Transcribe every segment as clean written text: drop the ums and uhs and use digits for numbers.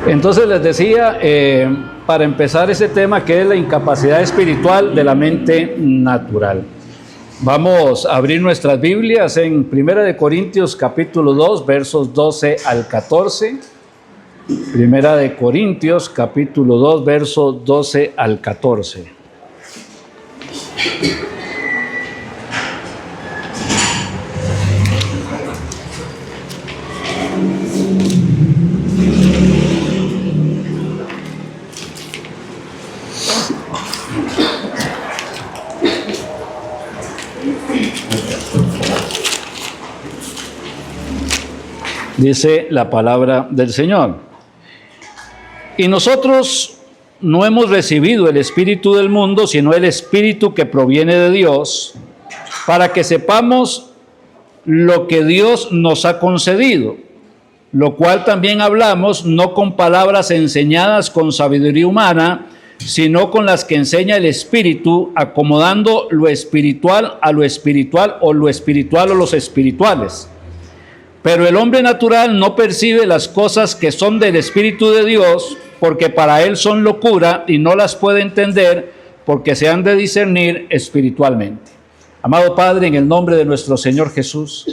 Entonces les decía, para empezar ese tema que es la incapacidad espiritual de la mente natural. Vamos a abrir nuestras Biblias en 1 Corintios capítulo 2, versos 12 al 14. 1 Corintios capítulo 2, versos 12 al 14. Dice la palabra del Señor. Y nosotros no hemos recibido el espíritu del mundo, sino el espíritu que proviene de Dios, para que sepamos lo que Dios nos ha concedido, lo cual también hablamos, no con palabras enseñadas con sabiduría humana, sino con las que enseña el Espíritu, acomodando lo espiritual a lo espiritual, o lo espiritual a los espirituales. Pero el hombre natural no percibe las cosas que son del Espíritu de Dios, porque para él son locura y no las puede entender, porque se han de discernir espiritualmente. Amado Padre, en el nombre de nuestro Señor Jesús,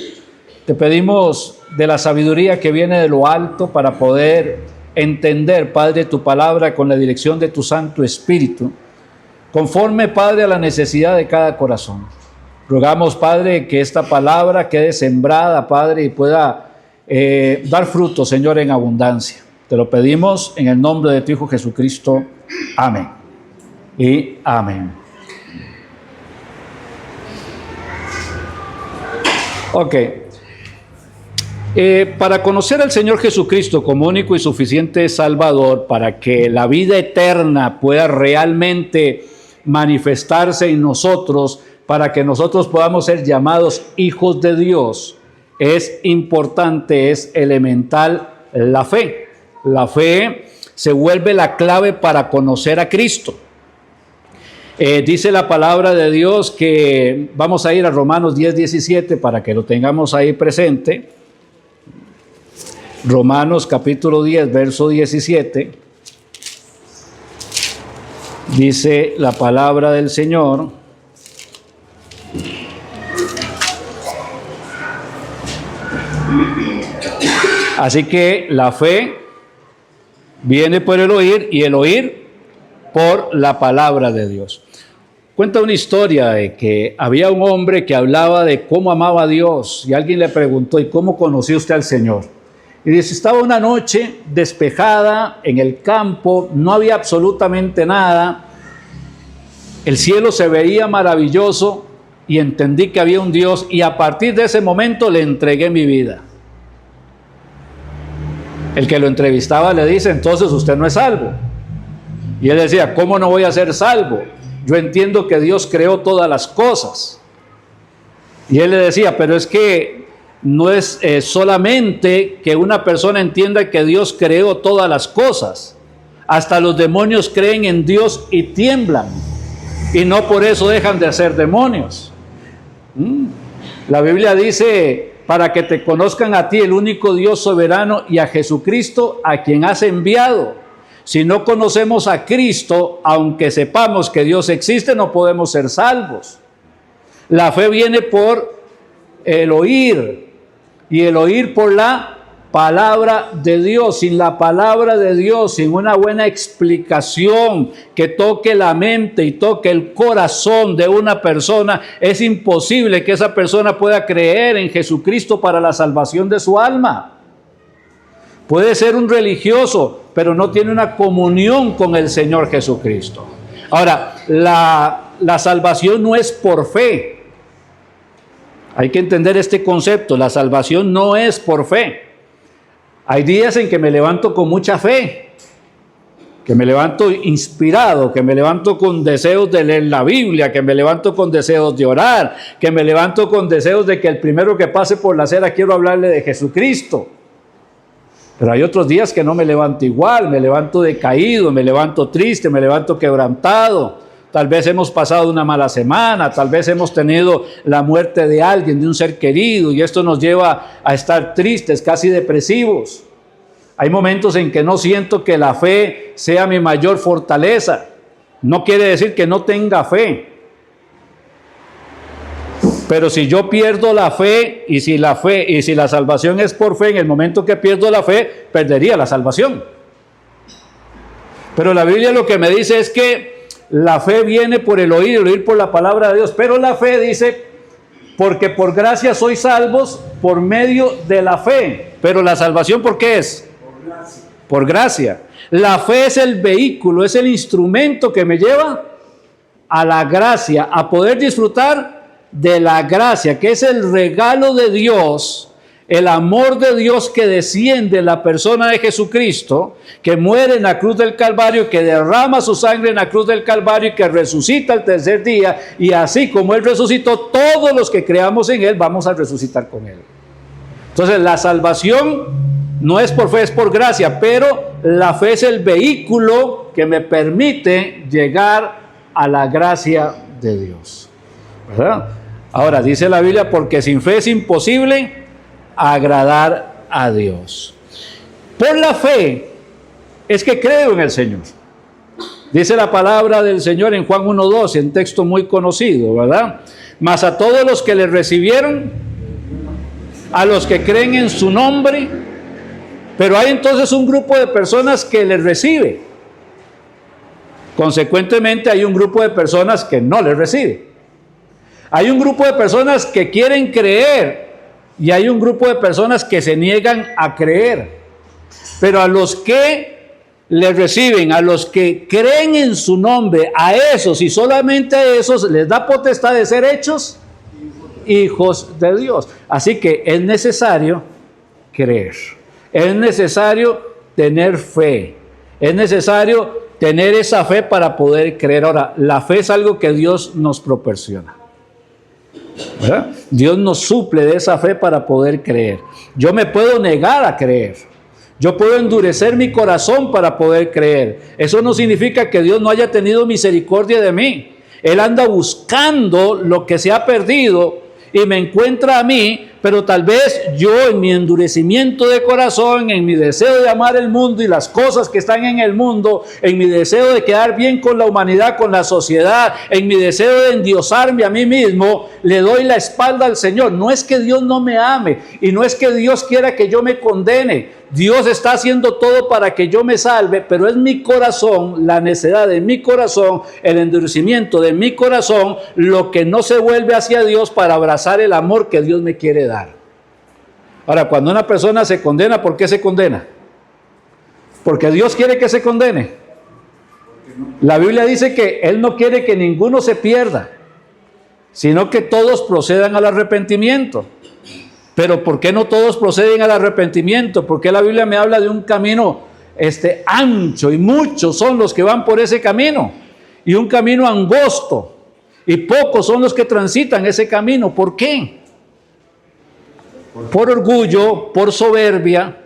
te pedimos de la sabiduría que viene de lo alto para poder entender, Padre, tu palabra con la dirección de tu Santo Espíritu, conforme, Padre, a la necesidad de cada corazón. Rogamos, Padre, que esta palabra quede sembrada, Padre, y pueda dar fruto, Señor, en abundancia. Te lo pedimos en el nombre de tu Hijo Jesucristo. Amén. Y amén. Ok. Para conocer al Señor Jesucristo como único y suficiente Salvador, para que la vida eterna pueda realmente manifestarse en nosotros, para que nosotros podamos ser llamados hijos de Dios, es importante, es elemental la fe. La fe se vuelve la clave para conocer a Cristo. Dice la palabra de Dios que, vamos a ir a Romanos 10, 17 para que lo tengamos ahí presente. Romanos capítulo 10, verso 17. Dice la palabra del Señor: así que la fe viene por el oír y el oír por la palabra de Dios. Cuenta una historia de que había un hombre que hablaba de cómo amaba a Dios, y alguien le preguntó: ¿y cómo conoció usted al Señor? Y dice: estaba una noche despejada en el campo, no había absolutamente nada, el cielo se veía maravilloso y entendí que había un Dios, y a partir de ese momento le entregué mi vida. El que lo entrevistaba le dice: entonces usted no es salvo. Y él decía: ¿cómo no voy a ser salvo? Yo entiendo que Dios creó todas las cosas. Y él le decía: pero es que no es solamente que una persona entienda que Dios creó todas las cosas. Hasta los demonios creen en Dios y tiemblan. Y no por eso dejan de ser demonios. La Biblia dice: para que te conozcan a ti, el único Dios soberano, y a Jesucristo, a quien has enviado. Si no conocemos a Cristo, aunque sepamos que Dios existe, no podemos ser salvos. La fe viene por el oír, y el oír por la palabra de Dios. Sin la palabra de Dios, sin una buena explicación que toque la mente y toque el corazón de una persona, es imposible que esa persona pueda creer en Jesucristo para la salvación de su alma. Puede ser un religioso, pero no tiene una comunión con el Señor Jesucristo. Ahora, la salvación no es por fe. Hay que entender este concepto. La salvación no es por fe. Hay días en que me levanto con mucha fe, que me levanto inspirado, que me levanto con deseos de leer la Biblia, que me levanto con deseos de orar, que me levanto con deseos de que el primero que pase por la acera quiero hablarle de Jesucristo. Pero hay otros días que no me levanto igual, me levanto decaído, me levanto triste, me levanto quebrantado. Tal vez hemos pasado una mala semana, tal vez hemos tenido la muerte de alguien, de un ser querido, y esto nos lleva a estar tristes, casi depresivos. Hay momentos en que no siento que la fe sea mi mayor fortaleza. No quiere decir que no tenga fe. Pero si yo pierdo la fe y si la salvación es por fe, en el momento que pierdo la fe, perdería la salvación. Pero la Biblia lo que me dice es que la fe viene por el oír por la palabra de Dios. Pero la fe dice, porque por gracia sois salvos por medio de la fe. Pero la salvación, ¿por qué es? Por gracia. Por gracia. La fe es el vehículo, es el instrumento que me lleva a la gracia, a poder disfrutar de la gracia, que es el regalo de Dios, el amor de Dios que desciende en la persona de Jesucristo, que muere en la cruz del Calvario, que derrama su sangre en la cruz del Calvario y que resucita el tercer día, y así como Él resucitó, todos los que creamos en Él vamos a resucitar con Él. Entonces la salvación no es por fe, es por gracia, pero la fe es el vehículo que me permite llegar a la gracia de Dios, ¿verdad? Ahora dice la Biblia, porque sin fe es imposible agradar a Dios. Por la fe es que creo en el Señor. Dice la palabra del Señor en Juan 1:12, en texto muy conocido, ¿verdad? Mas a todos los que le recibieron, a los que creen en su nombre. Pero hay entonces un grupo de personas que le recibe. Consecuentemente hay un grupo de personas que no le recibe. Hay un grupo de personas que quieren creer y hay un grupo de personas que se niegan a creer. Pero a los que le reciben, a los que creen en su nombre, a esos y solamente a esos les da potestad de ser hechos hijos de Dios. Así que es necesario creer. Es necesario tener fe. Es necesario tener esa fe para poder creer. Ahora, la fe es algo que Dios nos proporciona, ¿verdad? Dios nos suple de esa fe para poder creer. Yo me puedo negar a creer. Yo puedo endurecer mi corazón para poder creer. Eso no significa que Dios no haya tenido misericordia de mí. Él anda buscando lo que se ha perdido y me encuentra a mí, pero tal vez yo en mi endurecimiento de corazón, en mi deseo de amar el mundo y las cosas que están en el mundo, en mi deseo de quedar bien con la humanidad, con la sociedad, en mi deseo de endiosarme a mí mismo, le doy la espalda al Señor. No es que Dios no me ame y no es que Dios quiera que yo me condene. Dios está haciendo todo para que yo me salve, pero es mi corazón, la necedad de mi corazón, el endurecimiento de mi corazón, lo que no se vuelve hacia Dios para abrazar el amor que Dios me quiere dar. Ahora, cuando una persona se condena, ¿por qué se condena? Porque Dios quiere que se condene. La Biblia dice que Él no quiere que ninguno se pierda, sino que todos procedan al arrepentimiento. Pero ¿por qué no todos proceden al arrepentimiento? Porque la Biblia me habla de un camino ancho y muchos son los que van por ese camino y un camino angosto y pocos son los que transitan ese camino. ¿Por qué? Por orgullo, por soberbia,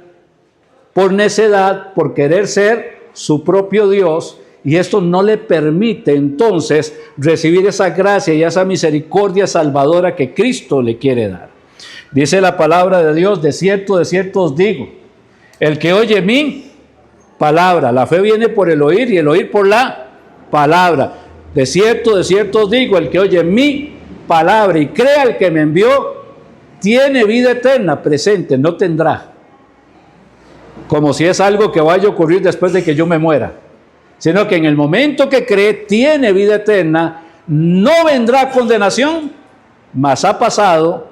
por necedad, por querer ser su propio Dios, y esto no le permite entonces recibir esa gracia y esa misericordia salvadora que Cristo le quiere dar. Dice la palabra de Dios, de cierto os digo, el que oye mi palabra, la fe viene por el oír y el oír por la palabra. De cierto os digo, el que oye mi palabra y crea al que me envió, tiene vida eterna, presente, no tendrá. Como si es algo que vaya a ocurrir después de que yo me muera, sino que en el momento que cree, tiene vida eterna, no vendrá condenación, mas ha pasado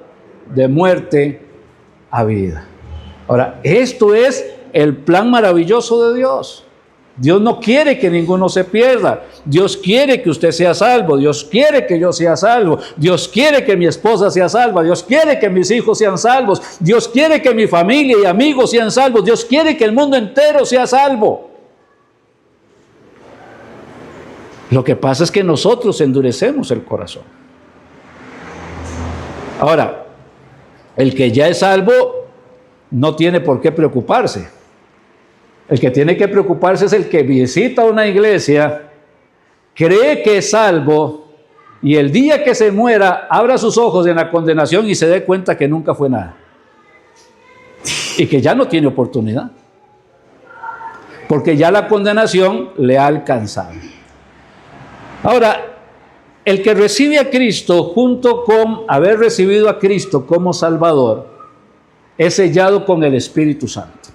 de muerte a vida. Ahora, esto es el plan maravilloso de Dios. Dios no quiere que ninguno se pierda. Dios quiere que usted sea salvo. Dios quiere que yo sea salvo. Dios quiere que mi esposa sea salva. Dios quiere que mis hijos sean salvos. Dios quiere que mi familia y amigos sean salvos. Dios quiere que el mundo entero sea salvo. Lo que pasa es que nosotros endurecemos el corazón. Ahora, el que ya es salvo no tiene por qué preocuparse. El que tiene que preocuparse es el que visita una iglesia, cree que es salvo y el día que se muera abra sus ojos en la condenación y se dé cuenta que nunca fue nada y que ya no tiene oportunidad. porque ya la condenación le ha alcanzado. Ahora, el que recibe a Cristo junto con haber recibido a Cristo como Salvador, es sellado con el Espíritu Santo.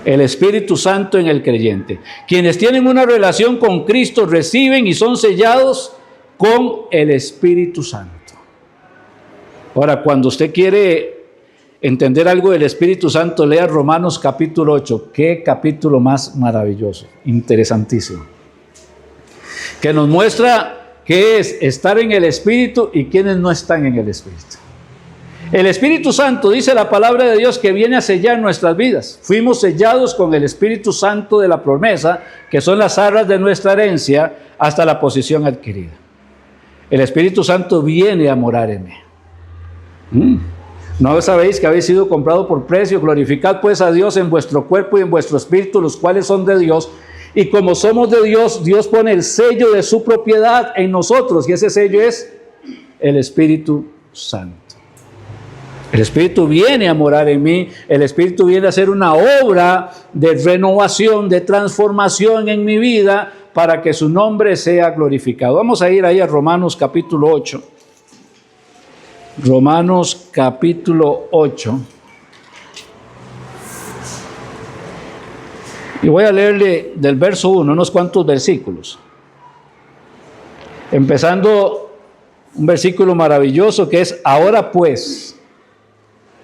El Espíritu Santo en el creyente. Quienes tienen una relación con Cristo reciben y son sellados con el Espíritu Santo. Ahora, cuando usted quiere entender algo del Espíritu Santo, lea Romanos capítulo 8. Qué capítulo más maravilloso, interesantísimo. Que nos muestra qué es estar en el Espíritu y quienes no están en el Espíritu. El Espíritu Santo, dice la palabra de Dios, que viene a sellar nuestras vidas. Fuimos sellados con el Espíritu Santo de la promesa, que son las arras de nuestra herencia, hasta la posición adquirida. El Espíritu Santo viene a morar en mí. ¿No sabéis que habéis sido comprado por precio? Glorificad pues a Dios en vuestro cuerpo y en vuestro espíritu, los cuales son de Dios. Y como somos de Dios, Dios pone el sello de su propiedad en nosotros. Y ese sello es el Espíritu Santo. El Espíritu viene a morar en mí. El Espíritu viene a hacer una obra de renovación, de transformación en mi vida para que su nombre sea glorificado. Vamos a ir ahí a Romanos capítulo 8. Romanos capítulo 8. Y voy a leerle del verso 1 unos cuantos versículos. Empezando un versículo maravilloso que es: ahora pues,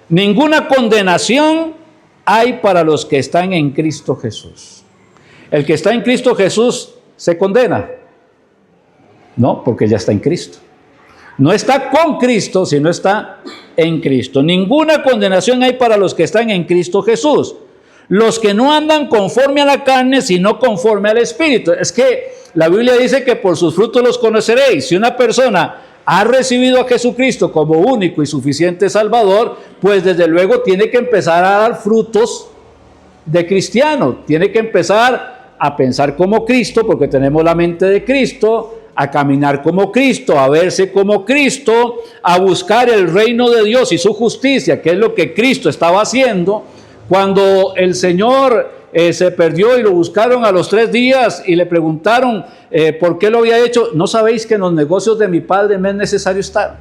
ninguna condenación hay para los que están en Cristo Jesús. El que está en Cristo Jesús se condena. No, porque ya está en Cristo. No está con Cristo, sino está en Cristo. Ninguna condenación hay para los que están en Cristo Jesús. Los que no andan conforme a la carne, sino conforme al Espíritu. Es que la Biblia dice que por sus frutos los conoceréis. Si una persona ha recibido a Jesucristo como único y suficiente Salvador, pues desde luego tiene que empezar a dar frutos de cristiano. Tiene que empezar a pensar como Cristo, porque tenemos la mente de Cristo, a caminar como Cristo, a verse como Cristo, a buscar el reino de Dios y su justicia, que es lo que Cristo estaba haciendo. Cuando el Señor se perdió y lo buscaron a los 3 días y le preguntaron por qué lo había hecho, ¿no sabéis que en los negocios de mi Padre me es necesario estar?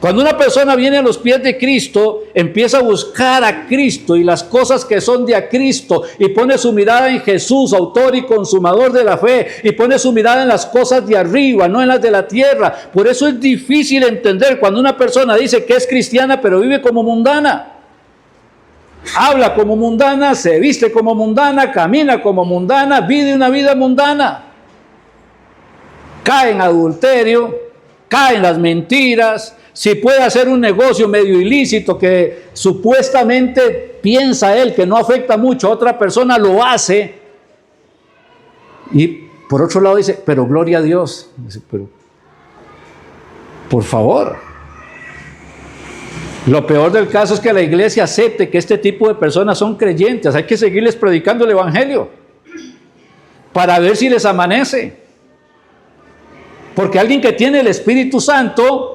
Cuando una persona viene a los pies de Cristo, empieza a buscar a Cristo y las cosas que son de a Cristo, y pone su mirada en Jesús, autor y consumador de la fe, y pone su mirada en las cosas de arriba, no en las de la tierra. Por eso es difícil entender cuando una persona dice que es cristiana pero vive como mundana. Habla como mundana, se viste como mundana, camina como mundana, vive una vida mundana. Cae en adulterio, cae en las mentiras. Si puede hacer un negocio medio ilícito que supuestamente piensa él que no afecta mucho a otra persona, lo hace. Y por otro lado dice, pero gloria a Dios. Dice, pero, por favor. Lo peor del caso es que la iglesia acepte que este tipo de personas son creyentes. Hay que seguirles predicando el evangelio para ver si les amanece. Porque alguien que tiene el Espíritu Santo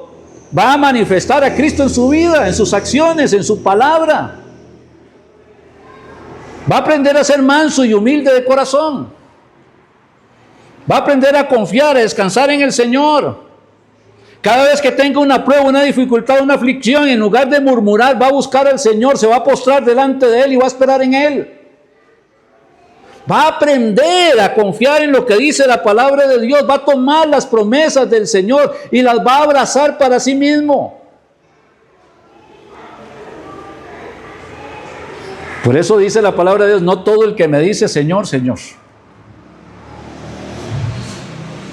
va a manifestar a Cristo en su vida, en sus acciones, en su palabra. Va a aprender a ser manso y humilde de corazón. Va a aprender a confiar, a descansar en el Señor. Cada vez que tenga una prueba, una dificultad, una aflicción, en lugar de murmurar, va a buscar al Señor, se va a postrar delante de Él y va a esperar en Él. Va a aprender a confiar en lo que dice la palabra de Dios, va a tomar las promesas del Señor y las va a abrazar para sí mismo. Por eso dice la palabra de Dios, no todo el que me dice Señor, Señor,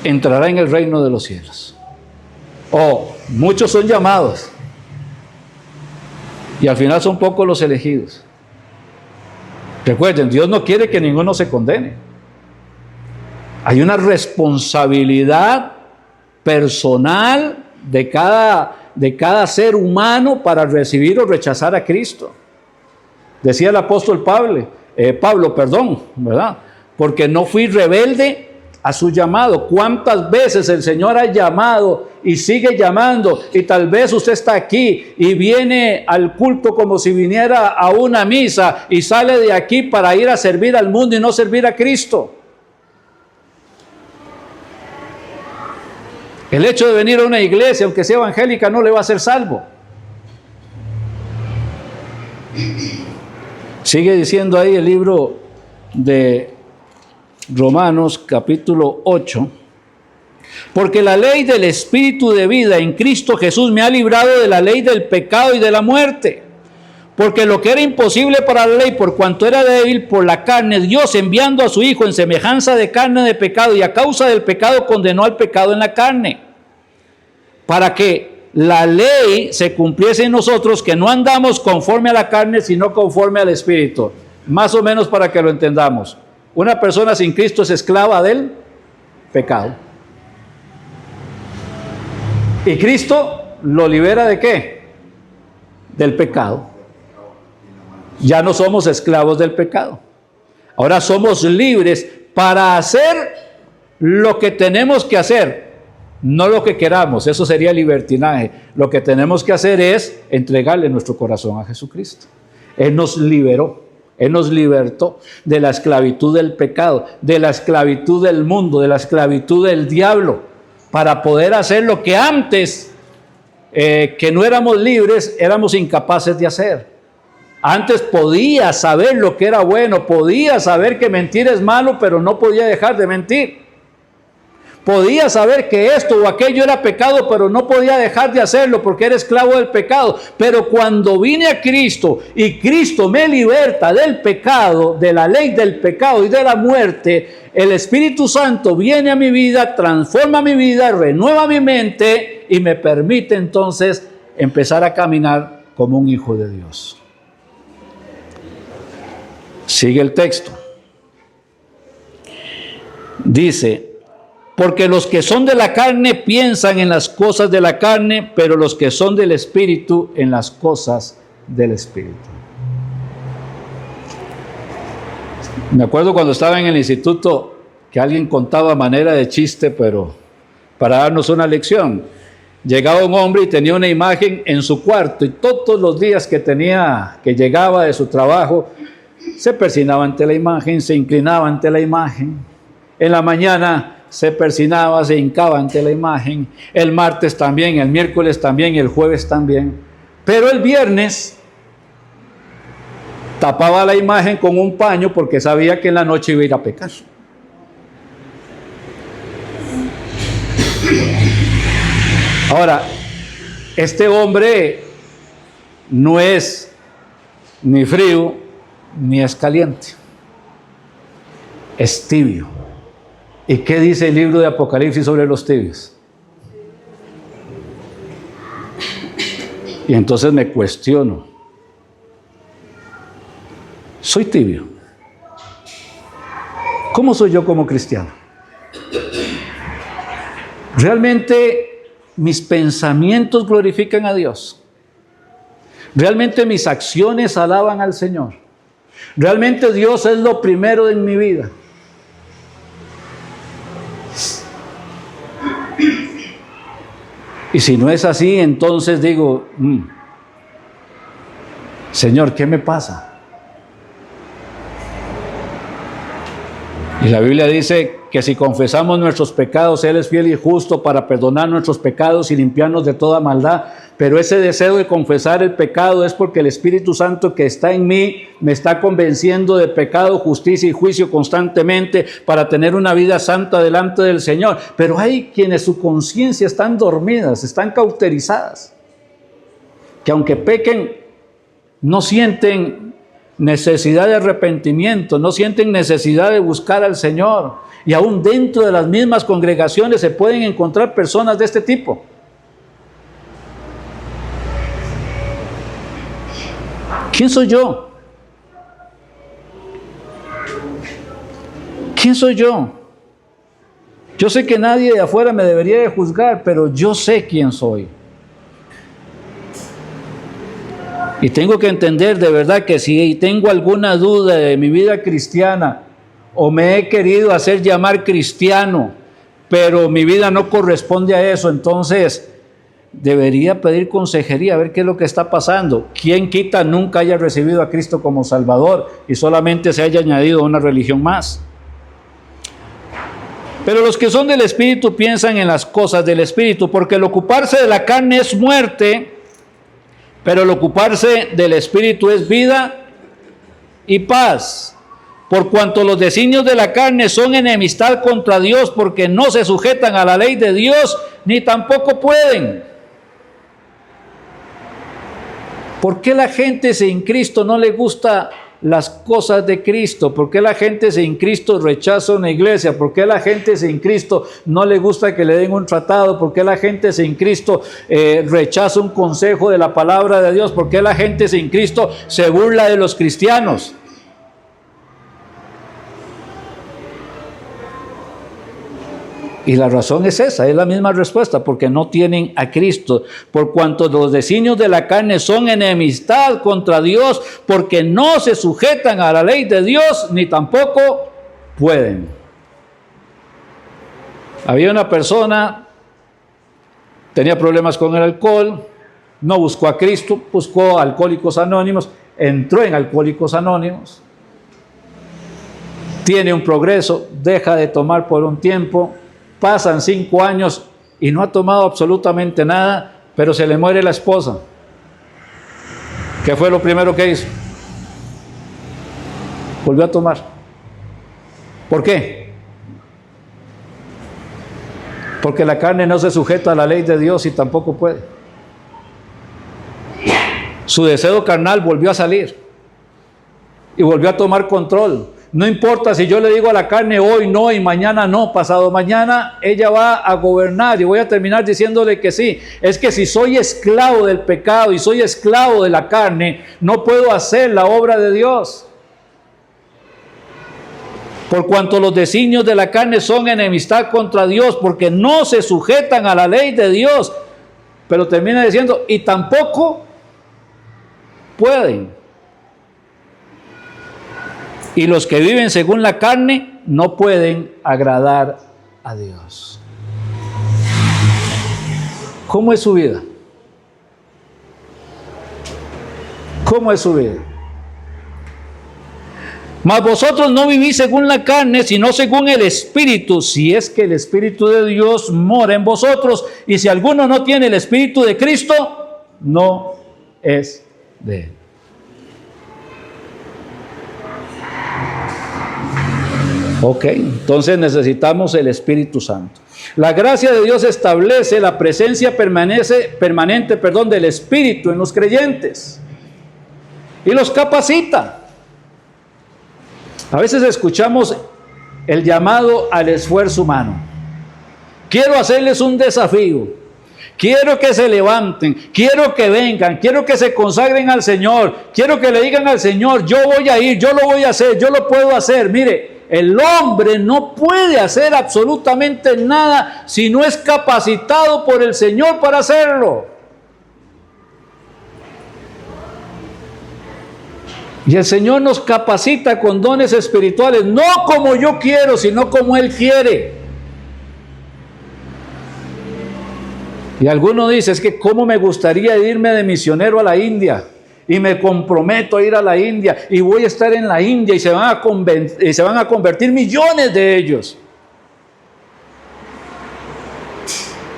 entrará en el reino de los cielos. Muchos son llamados y al final son pocos los elegidos. Recuerden, Dios no quiere que ninguno se condene. Hay una responsabilidad personal de cada ser humano para recibir o rechazar a Cristo. Decía el apóstol Pablo, ¿verdad? Porque no fui rebelde a su llamado. ¿Cuántas veces el Señor ha llamado y sigue llamando? Y tal vez usted está aquí y viene al culto como si viniera a una misa y sale de aquí para ir a servir al mundo y no servir a Cristo. El hecho de venir a una iglesia, aunque sea evangélica, no le va a hacer salvo. Sigue diciendo ahí el libro de Romanos capítulo 8, porque la ley del Espíritu de vida en Cristo Jesús me ha librado de la ley del pecado y de la muerte. Porque lo que era imposible para la ley, por cuanto era débil por la carne, Dios enviando a su Hijo en semejanza de carne de pecado, y a causa del pecado condenó al pecado en la carne, para que la ley se cumpliese en nosotros, que no andamos conforme a la carne, sino conforme al Espíritu. Más o menos para que lo entendamos. Una persona sin Cristo es esclava del pecado. ¿Y Cristo lo libera de qué? Del pecado. Ya no somos esclavos del pecado. Ahora somos libres para hacer lo que tenemos que hacer, no lo que queramos. Eso sería libertinaje. Lo que tenemos que hacer es entregarle nuestro corazón a Jesucristo. Él nos liberó. Él nos libertó de la esclavitud del pecado, de la esclavitud del mundo, de la esclavitud del diablo, para poder hacer lo que antes, que no éramos libres, éramos incapaces de hacer. Antes podía saber lo que era bueno, podía saber que mentir es malo, pero no podía dejar de mentir. Podía saber que esto o aquello era pecado, pero no podía dejar de hacerlo porque era esclavo del pecado. Pero cuando vine a Cristo y Cristo me liberta del pecado, de la ley del pecado y de la muerte, el Espíritu Santo viene a mi vida, transforma mi vida, renueva mi mente y me permite entonces empezar a caminar como un hijo de Dios. Sigue el texto. Dice: porque los que son de la carne piensan en las cosas de la carne, pero los que son del Espíritu en las cosas del Espíritu. Me acuerdo cuando estaba en el instituto que alguien contaba a manera de chiste, pero para darnos una lección. Llegaba un hombre y tenía una imagen en su cuarto, y todos los días que llegaba de su trabajo, se persinaba ante la imagen, se inclinaba ante la imagen. En la mañana se persinaba, se hincaba ante la imagen, el martes también, el miércoles también, el jueves también. Pero el viernes tapaba la imagen con un paño porque sabía que en la noche iba a ir a pecar. Ahora, este hombre no es ni frío ni es caliente, es tibio. ¿Y qué dice el libro de Apocalipsis sobre los tibios? Y entonces me cuestiono, ¿soy tibio? ¿Cómo soy yo como cristiano? ¿Realmente mis pensamientos glorifican a Dios? ¿Realmente mis acciones alaban al Señor? ¿Realmente Dios es lo primero en mi vida? Y si no es así, entonces digo, Señor, ¿qué me pasa? Y la Biblia dice que si confesamos nuestros pecados, Él es fiel y justo para perdonar nuestros pecados y limpiarnos de toda maldad. Pero ese deseo de confesar el pecado es porque el Espíritu Santo que está en mí me está convenciendo de pecado, justicia y juicio constantemente para tener una vida santa delante del Señor. Pero hay quienes su conciencia están dormidas, están cauterizadas, que aunque pequen, no sienten necesidad de arrepentimiento, no sienten necesidad de buscar al Señor. Y aún dentro de las mismas congregaciones se pueden encontrar personas de este tipo. ¿Quién soy yo? ¿Quién soy yo? Yo sé que nadie de afuera me debería de juzgar, pero yo sé quién soy. Y tengo que entender de verdad que si tengo alguna duda de mi vida cristiana, o me he querido hacer llamar cristiano, pero mi vida no corresponde a eso, entonces debería pedir consejería, a ver qué es lo que está pasando. ¿Quién quita nunca haya recibido a Cristo como Salvador y solamente se haya añadido una religión más? Pero los que son del Espíritu piensan en las cosas del Espíritu, porque el ocuparse de la carne es muerte, pero el ocuparse del Espíritu es vida y paz. Por cuanto los designios de la carne son enemistad contra Dios, porque no se sujetan a la ley de Dios, ni tampoco pueden. ¿Por qué la gente sin Cristo no le gusta las cosas de Cristo? ¿Por qué la gente sin Cristo rechaza una iglesia? ¿Por qué la gente sin Cristo no le gusta que le den un tratado? ¿Por qué la gente sin Cristo rechaza un consejo de la palabra de Dios? ¿Por qué la gente sin Cristo se burla de los cristianos? Y la razón es esa, es la misma respuesta, porque no tienen a Cristo. Por cuanto los designios de la carne son enemistad contra Dios, porque no se sujetan a la ley de Dios, ni tampoco pueden. Había una persona, tenía problemas con el alcohol, no buscó a Cristo, buscó a Alcohólicos Anónimos, entró en Alcohólicos Anónimos, tiene un progreso, deja de tomar por un tiempo, pasan 5 años y no ha tomado absolutamente nada, pero se le muere la esposa. ¿Qué fue lo primero que hizo? Volvió a tomar. ¿Por qué? Porque la carne no se sujeta a la ley de Dios y tampoco puede. Su deseo carnal volvió a salir y volvió a tomar control. No importa si yo le digo a la carne hoy no y mañana no, pasado mañana ella va a gobernar y voy a terminar diciéndole que sí. Es que si soy esclavo del pecado y soy esclavo de la carne, no puedo hacer la obra de Dios. Por cuanto los designios de la carne son enemistad contra Dios, porque no se sujetan a la ley de Dios. Pero termina diciendo, y tampoco pueden. Y los que viven según la carne no pueden agradar a Dios. ¿Cómo es su vida? ¿Cómo es su vida? Mas vosotros no vivís según la carne, sino según el Espíritu, si es que el Espíritu de Dios mora en vosotros. Y si alguno no tiene el Espíritu de Cristo, no es de él. Ok, entonces necesitamos el Espíritu Santo. La gracia de Dios establece la presencia permanente del Espíritu en los creyentes y los capacita. A veces escuchamos el llamado al esfuerzo humano. Quiero hacerles un desafío. Quiero que se levanten, quiero que vengan, quiero que se consagren al Señor, quiero que le digan al Señor, yo voy a ir, yo lo voy a hacer, yo lo puedo hacer. Mire, el hombre no puede hacer absolutamente nada si no es capacitado por el Señor para hacerlo. Y el Señor nos capacita con dones espirituales, no como yo quiero, sino como Él quiere. Y alguno dice, es que cómo me gustaría irme de misionero a la India, y me comprometo a ir a la India, y voy a estar en la India, y se van a convertir millones de ellos.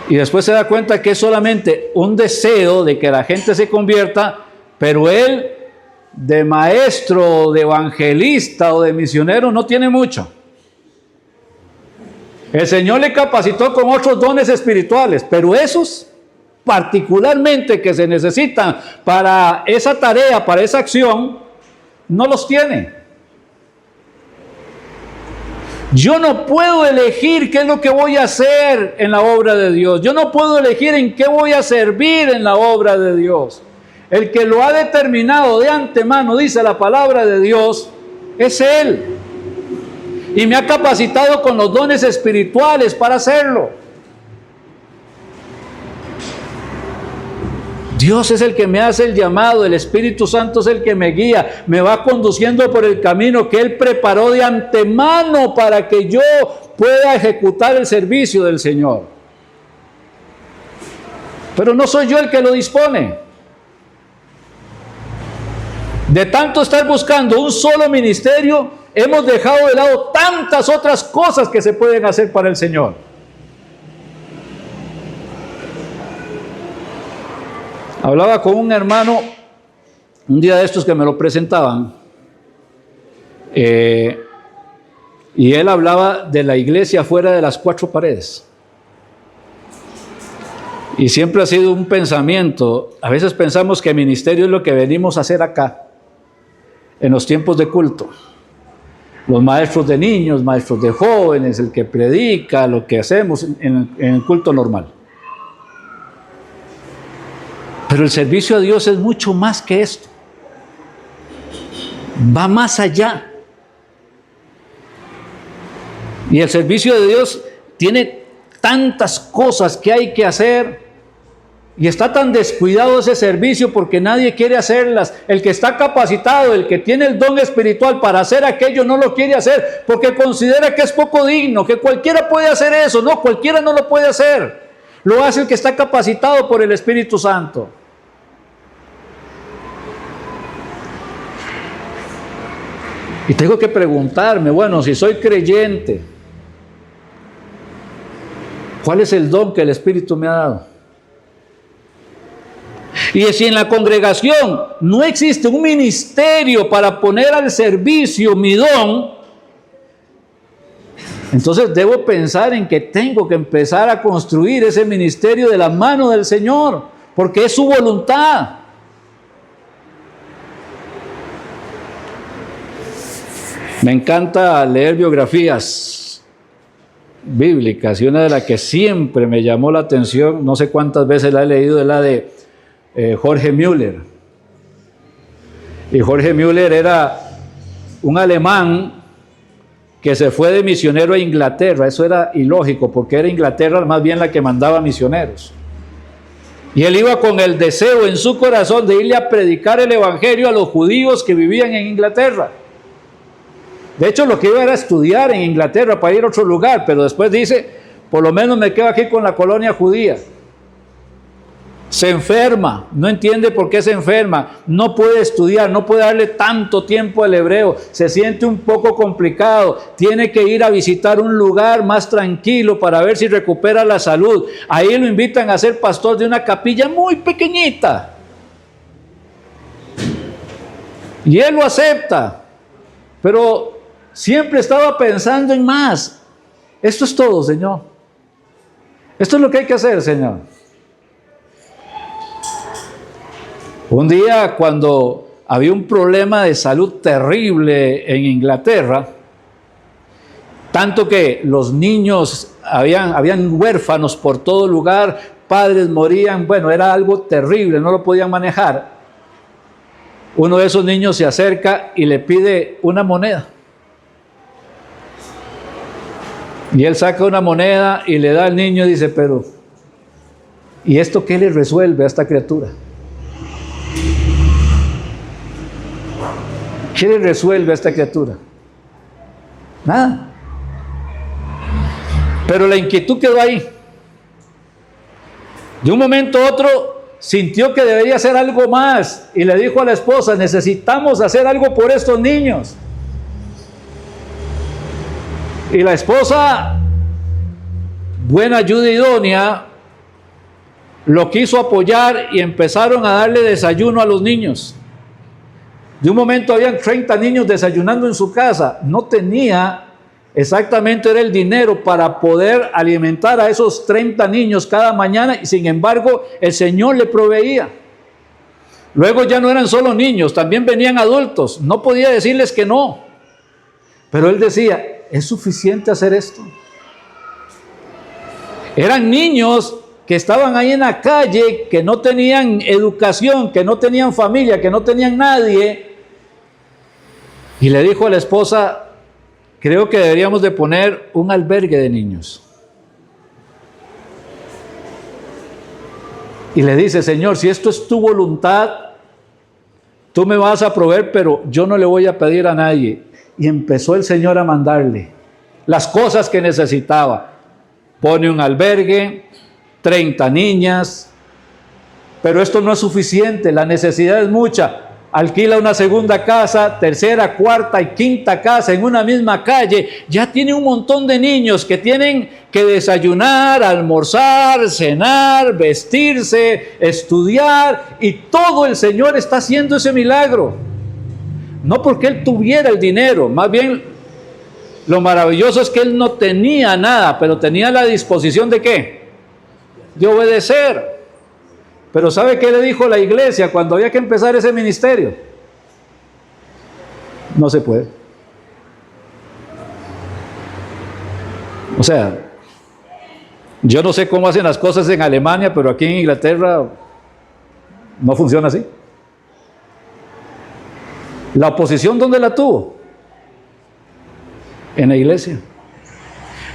Y después se da cuenta que es solamente un deseo de que la gente se convierta, pero él, de maestro, de evangelista o de misionero, no tiene mucho. El Señor le capacitó con otros dones espirituales, pero esos particularmente que se necesitan para esa tarea, para esa acción, no los tiene. Yo no puedo elegir qué es lo que voy a hacer en la obra de Dios. Yo no puedo elegir en qué voy a servir en la obra de Dios. El que lo ha determinado de antemano, dice la palabra de Dios, es Él. Y me ha capacitado con los dones espirituales para hacerlo. Dios es el que me hace el llamado, el Espíritu Santo es el que me guía, me va conduciendo por el camino que Él preparó de antemano para que yo pueda ejecutar el servicio del Señor. Pero no soy yo el que lo dispone. De tanto estar buscando un solo ministerio, hemos dejado de lado tantas otras cosas que se pueden hacer para el Señor. Hablaba con un hermano un día de estos que me lo presentaban, y él hablaba de la iglesia fuera de las cuatro paredes. Y siempre ha sido un pensamiento, a veces pensamos que ministerio es lo que venimos a hacer acá, en los tiempos de culto. Los maestros de niños, maestros de jóvenes, el que predica, lo que hacemos en el culto normal. Pero el servicio a Dios es mucho más que esto. Va más allá. Y el servicio de Dios tiene tantas cosas que hay que hacer. Y está tan descuidado ese servicio porque nadie quiere hacerlas. El que está capacitado, el que tiene el don espiritual para hacer aquello, no lo quiere hacer porque considera que es poco digno, que cualquiera puede hacer eso. No, cualquiera no lo puede hacer. Lo hace el que está capacitado por el Espíritu Santo. Y tengo que preguntarme, bueno, si soy creyente, ¿cuál es el don que el Espíritu me ha dado? Y si en la congregación no existe un ministerio para poner al servicio mi don, entonces debo pensar en que tengo que empezar a construir ese ministerio de la mano del Señor, porque es su voluntad. Me encanta leer biografías bíblicas, y una de las que siempre me llamó la atención, no sé cuántas veces la he leído, es la de Jorge Müller. Y Jorge Müller era un alemán que se fue de misionero a Inglaterra. Eso era ilógico, porque era Inglaterra más bien la que mandaba misioneros. Y él iba con el deseo en su corazón de irle a predicar el evangelio a los judíos que vivían en Inglaterra. De hecho, lo que iba era estudiar en Inglaterra para ir a otro lugar, pero después dice, por lo menos me quedo aquí con la colonia judía. Se enferma, no entiende por qué se enferma, no puede estudiar, no puede darle tanto tiempo al hebreo, se siente un poco complicado, tiene que ir a visitar un lugar más tranquilo para ver si recupera la salud. Ahí lo invitan a ser pastor de una capilla muy pequeñita. Y él lo acepta, pero siempre estaba pensando en más. Esto es todo, Señor. Esto es lo que hay que hacer, Señor. Un día, cuando había un problema de salud terrible en Inglaterra, tanto que los niños, habían huérfanos por todo lugar, padres morían, bueno, era algo terrible, no lo podían manejar. Uno de esos niños se acerca y le pide una moneda. Y él saca una moneda y le da al niño y dice, pero, ¿y esto qué le resuelve a esta criatura? ¿Qué le resuelve a esta criatura? Nada. Pero la inquietud quedó ahí. De un momento a otro sintió que debería hacer algo más y le dijo a la esposa, necesitamos hacer algo por estos niños. Y la esposa, buena ayuda idónea, lo quiso apoyar y empezaron a darle desayuno a los niños. De un momento habían 30 niños desayunando en su casa. No tenía exactamente era el dinero para poder alimentar a esos 30 niños cada mañana, y sin embargo el Señor le proveía. Luego ya no eran solo niños, también venían adultos. No podía decirles que no, pero él decía, ¿es suficiente hacer esto? Eran niños que estaban ahí en la calle, que no tenían educación, que no tenían familia, que no tenían nadie. Y le dijo a la esposa, creo que deberíamos de poner un albergue de niños. Y le dice, Señor, si esto es tu voluntad, tú me vas a proveer, pero yo no le voy a pedir a nadie. Y empezó el Señor a mandarle las cosas que necesitaba. Pone un albergue, 30 niñas, pero esto no es suficiente, la necesidad es mucha. Alquila una segunda casa, tercera, cuarta y quinta casa en una misma calle. Ya tiene un montón de niños que tienen que desayunar, almorzar, cenar, vestirse, estudiar, y todo el Señor está haciendo ese milagro. No porque Él tuviera el dinero, más bien lo maravilloso es que Él no tenía nada, pero tenía la disposición ¿de qué? De obedecer. Pero ¿sabe qué le dijo la iglesia cuando había que empezar ese ministerio? No se puede. O sea, yo no sé cómo hacen las cosas en Alemania, pero aquí en Inglaterra no funciona así. La oposición, ¿dónde la tuvo? En la iglesia.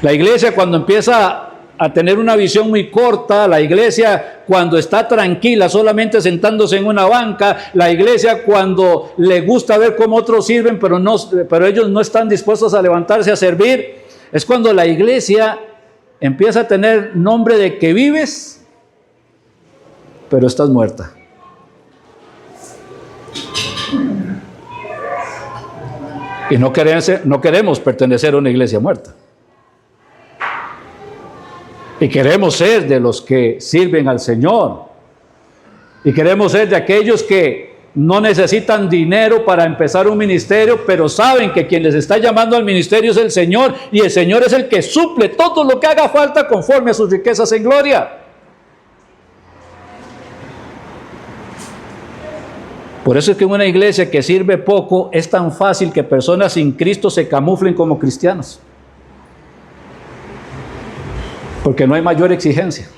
La iglesia, cuando empieza a tener una visión muy corta, la iglesia cuando está tranquila solamente sentándose en una banca, la iglesia cuando le gusta ver cómo otros sirven pero ellos no están dispuestos a levantarse a servir, es cuando la iglesia empieza a tener nombre de que vives pero estás muerta. Y no queremos pertenecer a una iglesia muerta. Y queremos ser de los que sirven al Señor. Y queremos ser de aquellos que no necesitan dinero para empezar un ministerio, pero saben que quien les está llamando al ministerio es el Señor, y el Señor es el que suple todo lo que haga falta conforme a sus riquezas en gloria. Por eso es que en una iglesia que sirve poco es tan fácil que personas sin Cristo se camuflen como cristianos. Porque no hay mayor exigencia.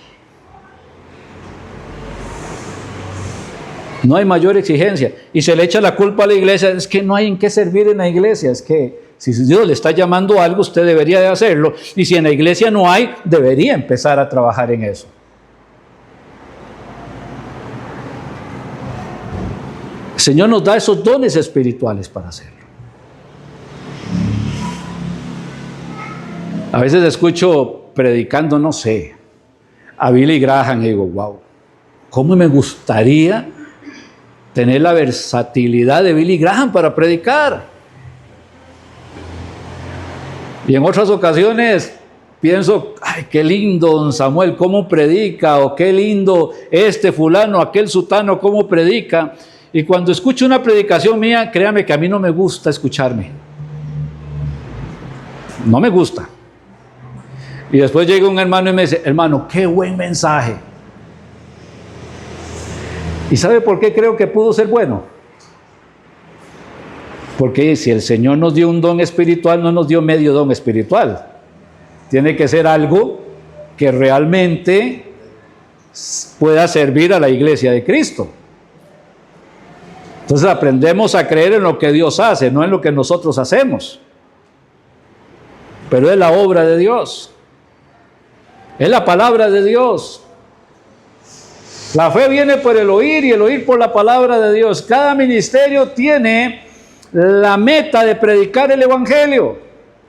No hay mayor exigencia. Y se le echa la culpa a la iglesia. Es que no hay en qué servir en la iglesia. Es que si Dios le está llamando a algo, usted debería de hacerlo. Y si en la iglesia no hay, debería empezar a trabajar en eso. El Señor nos da esos dones espirituales para hacerlo. A veces escucho predicando, no sé, a Billy Graham y digo, wow, ¿cómo me gustaría tener la versatilidad de Billy Graham para predicar? Y en otras ocasiones pienso, ay, qué lindo don Samuel, cómo predica, o qué lindo este fulano, aquel sutano, cómo predica. Y cuando escucho una predicación mía, créame que a mí no me gusta escucharme. No me gusta. Y después llega un hermano y me dice, hermano, qué buen mensaje. ¿Y sabe por qué creo que pudo ser bueno? Porque si el Señor nos dio un don espiritual, no nos dio medio don espiritual. Tiene que ser algo que realmente pueda servir a la iglesia de Cristo. Entonces aprendemos a creer en lo que Dios hace, no en lo que nosotros hacemos. Pero es la obra de Dios. Es la palabra de Dios. La fe viene por el oír y el oír por la palabra de Dios. Cada ministerio tiene la meta de predicar el evangelio,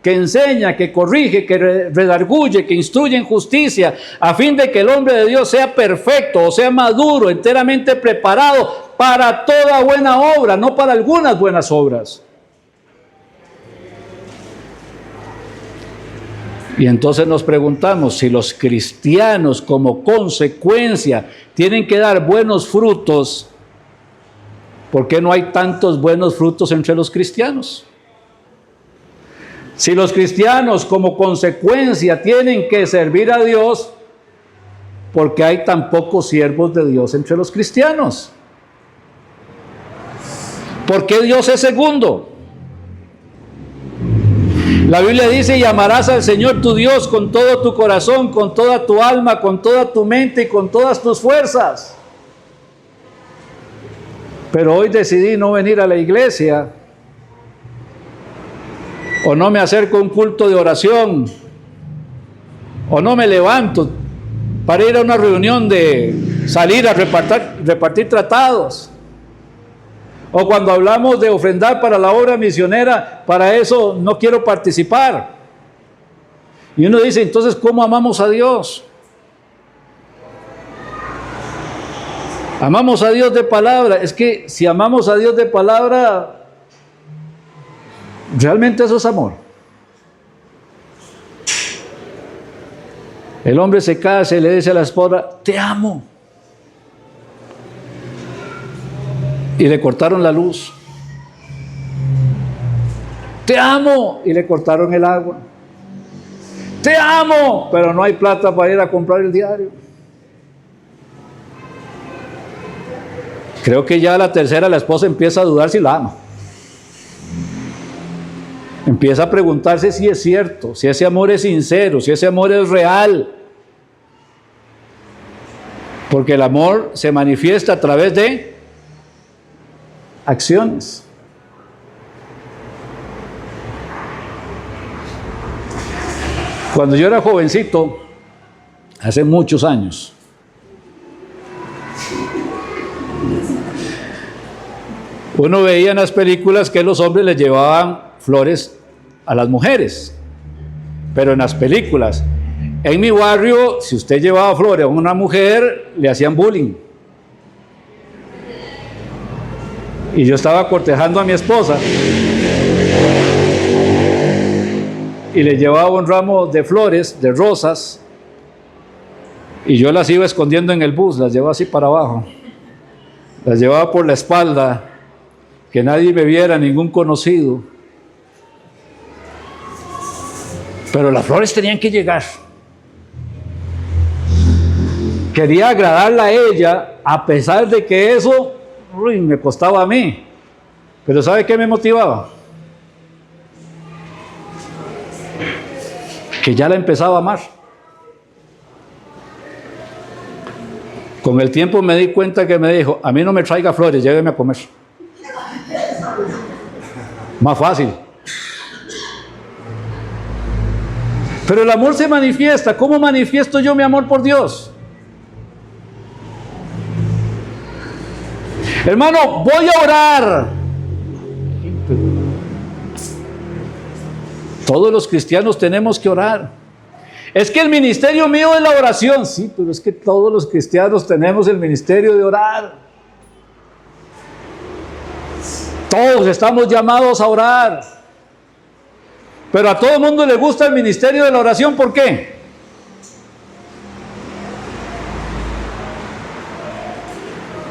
que enseña, que corrige, que redarguye, que instruye en justicia, a fin de que el hombre de Dios sea perfecto, o sea maduro, enteramente preparado para toda buena obra, no para algunas buenas obras. Y entonces nos preguntamos si los cristianos como consecuencia tienen que dar buenos frutos, ¿por qué no hay tantos buenos frutos entre los cristianos? Si los cristianos como consecuencia tienen que servir a Dios, ¿por qué hay tan pocos siervos de Dios entre los cristianos? ¿Por qué Dios es segundo? La Biblia dice, y amarás al Señor tu Dios con todo tu corazón, con toda tu alma, con toda tu mente y con todas tus fuerzas. Pero hoy decidí no venir a la iglesia, o no me acerco a un culto de oración, o no me levanto para ir a una reunión de salir a repartir tratados. O cuando hablamos de ofrendar para la obra misionera, para eso no quiero participar. Y uno dice, entonces, ¿cómo amamos a Dios? Amamos a Dios de palabra. Es que si amamos a Dios de palabra, realmente eso es amor. El hombre se casa y le dice a la esposa, te amo. Y le cortaron la luz. Te amo. Y le cortaron el agua. Te amo. Pero no hay plata para ir a comprar el diario. Creo que ya a la tercera la esposa empieza a dudar si la ama. Empieza a preguntarse si es cierto, si ese amor es sincero, si ese amor es real. Porque el amor se manifiesta a través de acciones. Cuando yo era jovencito, hace muchos años, uno veía en las películas que los hombres les llevaban flores a las mujeres, pero en las películas. En mi barrio, si usted llevaba flores a una mujer, le hacían bullying. Y yo estaba cortejando a mi esposa y le llevaba un ramo de flores, de rosas, y yo las iba escondiendo en el bus, las llevaba así para abajo, las llevaba por la espalda, que nadie me viera, ningún conocido. Pero las flores tenían que llegar. Quería agradarla a ella, a pesar de que eso me costaba a mí. Pero ¿sabe qué me motivaba? Que ya la empezaba a amar. Con el tiempo me di cuenta que me dijo, a mí no me traiga flores, lléveme a comer. Más fácil. Pero el amor se manifiesta. ¿Cómo manifiesto yo mi amor por Dios? Hermano, voy a orar. Todos los cristianos tenemos que orar. Es que el ministerio mío es la oración. Sí, pero es que todos los cristianos tenemos el ministerio de orar. Todos estamos llamados a orar. Pero a todo el mundo le gusta el ministerio de la oración. ¿Por qué?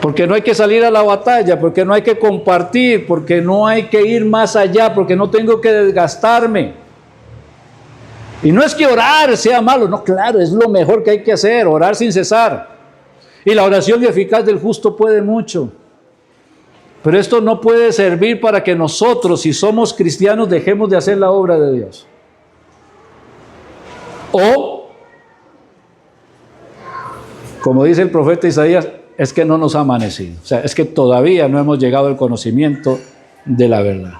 Porque no hay que salir a la batalla, porque no hay que compartir, porque no hay que ir más allá, porque no tengo que desgastarme. Y no es que orar sea malo, no, claro, es lo mejor que hay que hacer, orar sin cesar. Y la oración eficaz del justo puede mucho. Pero esto no puede servir para que nosotros, si somos cristianos, dejemos de hacer la obra de Dios. O, como dice el profeta Isaías, es que no nos ha amanecido. O sea, es que todavía no hemos llegado al conocimiento de la verdad.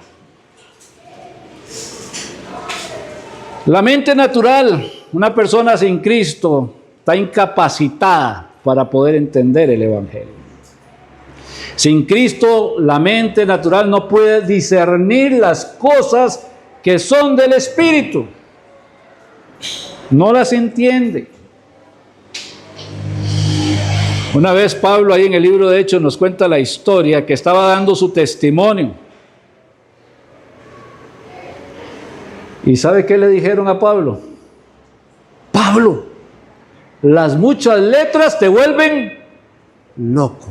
La mente natural, una persona sin Cristo, está incapacitada para poder entender el Evangelio. Sin Cristo, la mente natural no puede discernir las cosas que son del Espíritu. No las entiende. Una vez Pablo, ahí en el libro de Hechos, nos cuenta la historia que estaba dando su testimonio. ¿Y sabe qué le dijeron a Pablo? Pablo, las muchas letras te vuelven loco.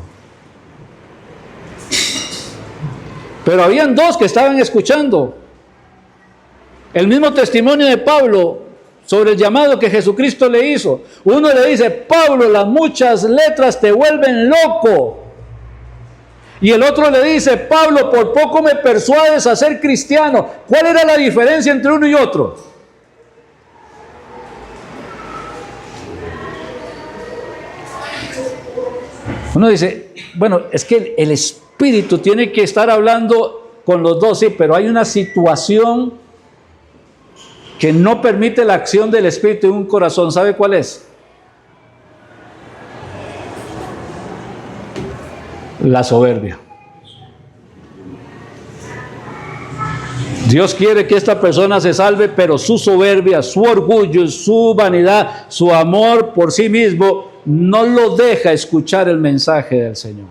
Pero habían dos que estaban escuchando el mismo testimonio de Pablo sobre el llamado que Jesucristo le hizo. Uno le dice, Pablo, las muchas letras te vuelven loco. Y el otro le dice, Pablo, por poco me persuades a ser cristiano. ¿Cuál era la diferencia entre uno y otro? Uno dice, bueno, es que el Espíritu tiene que estar hablando con los dos, sí, pero hay una situación que no permite la acción del Espíritu en un corazón. ¿Sabe cuál es? La soberbia. Dios quiere que esta persona se salve, pero su soberbia, su orgullo, su vanidad, su amor por sí mismo no lo deja escuchar el mensaje del Señor.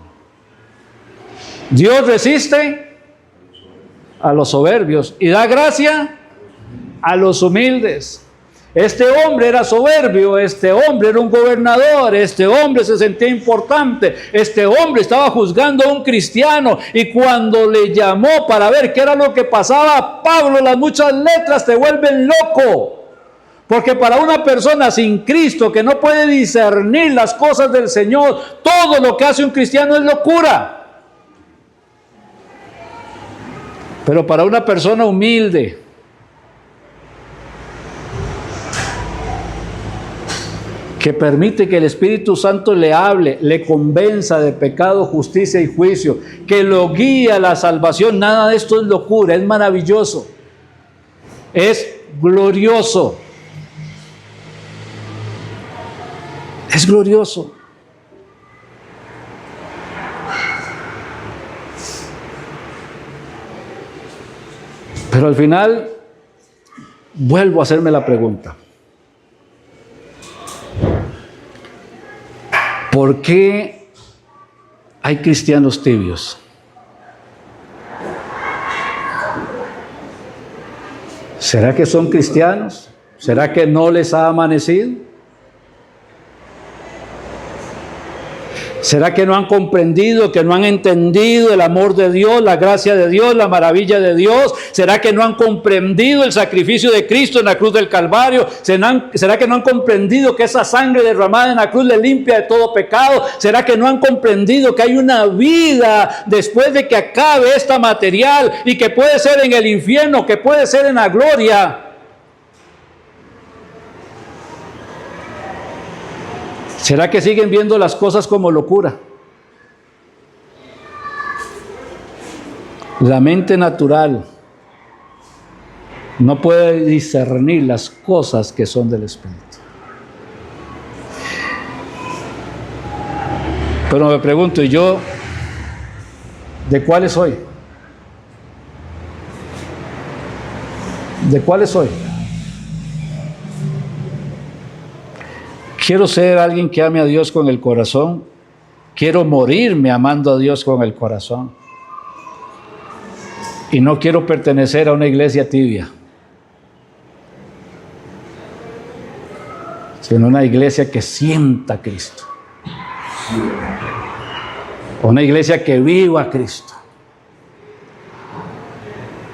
Dios resiste a los soberbios y da gracia a los humildes. Este hombre era soberbio, este hombre era un gobernador, este hombre se sentía importante, este hombre estaba juzgando a un cristiano, y cuando le llamó para ver qué era lo que pasaba, Pablo, las muchas letras te vuelven loco, porque para una persona sin Cristo que no puede discernir las cosas del Señor, todo lo que hace un cristiano es locura. Pero para una persona humilde, que permite que el Espíritu Santo le hable, le convenza de pecado, justicia y juicio, que lo guíe a la salvación, nada de esto es locura, es maravilloso, es glorioso, es glorioso. Pero al final, vuelvo a hacerme la pregunta. ¿Por qué hay cristianos tibios? ¿Será que son cristianos? ¿Será que no les ha amanecido? ¿Será que no han comprendido, que no han entendido el amor de Dios, la gracia de Dios, la maravilla de Dios? ¿Será que no han comprendido el sacrificio de Cristo en la cruz del Calvario? ¿Será que no han comprendido que esa sangre derramada en la cruz le limpia de todo pecado? ¿Será que no han comprendido que hay una vida después de que acabe esta material y que puede ser en el infierno, que puede ser en la gloria? ¿Será que siguen viendo las cosas como locura? La mente natural no puede discernir las cosas que son del Espíritu. Pero me pregunto, ¿y yo de cuáles soy? ¿De cuáles soy? Quiero ser alguien que ame a Dios con el corazón. Quiero morirme amando a Dios con el corazón. Y no quiero pertenecer a una iglesia tibia, sino una iglesia que sienta a Cristo. Una iglesia que viva a Cristo.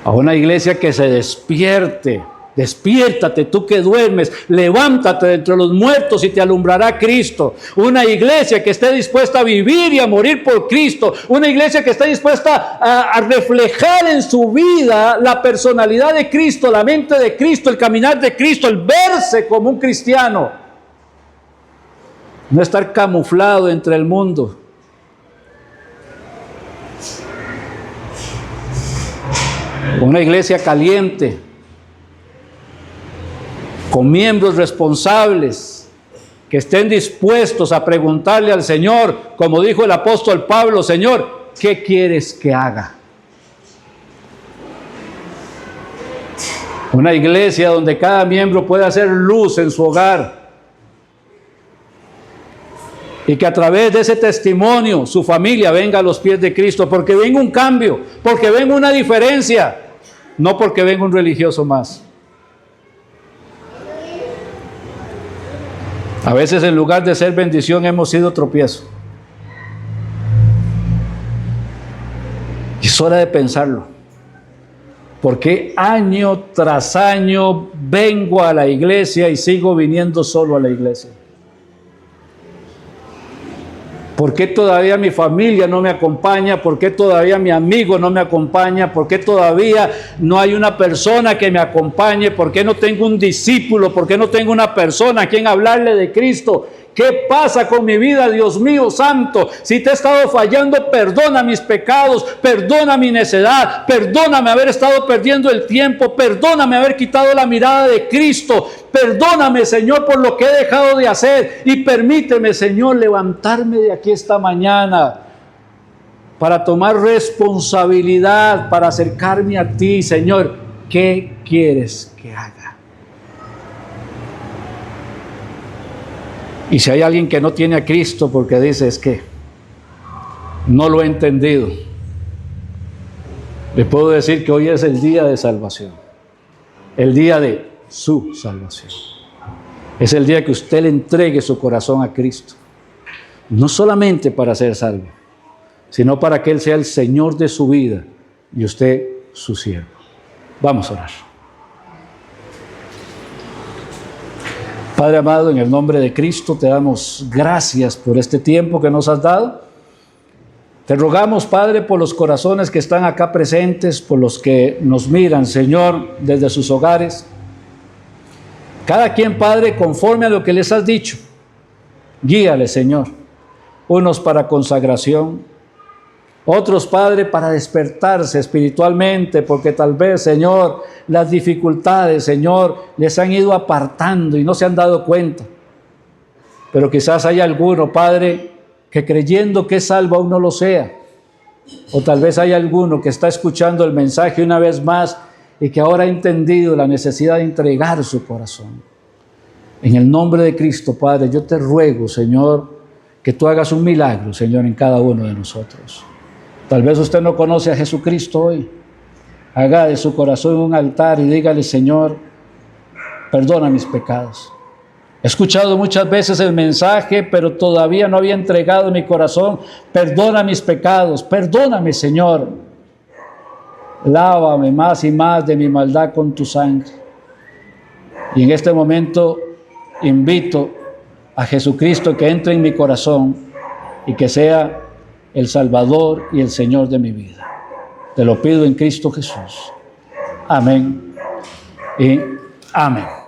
A una iglesia que se despierte. Despiértate tú que duermes, levántate de entre los muertos y te alumbrará Cristo. Una iglesia que esté dispuesta a vivir y a morir por Cristo. Una iglesia que esté dispuesta a reflejar en su vida la personalidad de Cristo, la mente de Cristo, el caminar de Cristo, el verse como un cristiano. No estar camuflado entre el mundo. Una iglesia caliente, con miembros responsables, que estén dispuestos a preguntarle al Señor, como dijo el apóstol Pablo: Señor, ¿qué quieres que haga? Una iglesia donde cada miembro pueda hacer luz en su hogar, y que a través de ese testimonio su familia venga a los pies de Cristo, porque venga un cambio, porque venga una diferencia, no porque venga un religioso más. A veces en lugar de ser bendición hemos sido tropiezo. Y es hora de pensarlo. ¿Por qué año tras año vengo a la iglesia y sigo viniendo solo a la iglesia? ¿Por qué todavía mi familia no me acompaña? ¿Por qué todavía mi amigo no me acompaña? ¿Por qué todavía no hay una persona que me acompañe? ¿Por qué no tengo un discípulo? ¿Por qué no tengo una persona a quien hablarle de Cristo? ¿Qué pasa con mi vida, Dios mío santo? Si te he estado fallando, perdona mis pecados, perdona mi necedad, perdóname haber estado perdiendo el tiempo, perdóname haber quitado la mirada de Cristo, perdóname, Señor, por lo que he dejado de hacer, y permíteme, Señor, levantarme de aquí esta mañana para tomar responsabilidad, para acercarme a ti, Señor. ¿Qué quieres que haga? Y si hay alguien que no tiene a Cristo porque dice, es que no lo he entendido, le puedo decir que hoy es el día de salvación, el día de su salvación. Es el día que usted le entregue su corazón a Cristo, no solamente para ser salvo, sino para que Él sea el Señor de su vida y usted su siervo. Vamos a orar. Padre amado, en el nombre de Cristo te damos gracias por este tiempo que nos has dado. Te rogamos, Padre, por los corazones que están acá presentes, por los que nos miran, Señor, desde sus hogares. Cada quien, Padre, conforme a lo que les has dicho, guíale, Señor. Unos para consagración, otros, Padre, para despertarse espiritualmente, porque tal vez, Señor, las dificultades, Señor, les han ido apartando y no se han dado cuenta. Pero quizás haya alguno, Padre, que creyendo que es salvo aún no lo sea. O tal vez hay alguno que está escuchando el mensaje una vez más y que ahora ha entendido la necesidad de entregar su corazón. En el nombre de Cristo, Padre, yo te ruego, Señor, que tú hagas un milagro, Señor, en cada uno de nosotros. Tal vez usted no conoce a Jesucristo hoy. Haga de su corazón un altar y dígale, Señor, perdona mis pecados. He escuchado muchas veces el mensaje, pero todavía no había entregado mi corazón. Perdona mis pecados, perdóname, Señor. Lávame más y más de mi maldad con tu sangre. Y en este momento invito a Jesucristo que entre en mi corazón y que sea el Salvador y el Señor de mi vida. Te lo pido en Cristo Jesús. Amén y amén.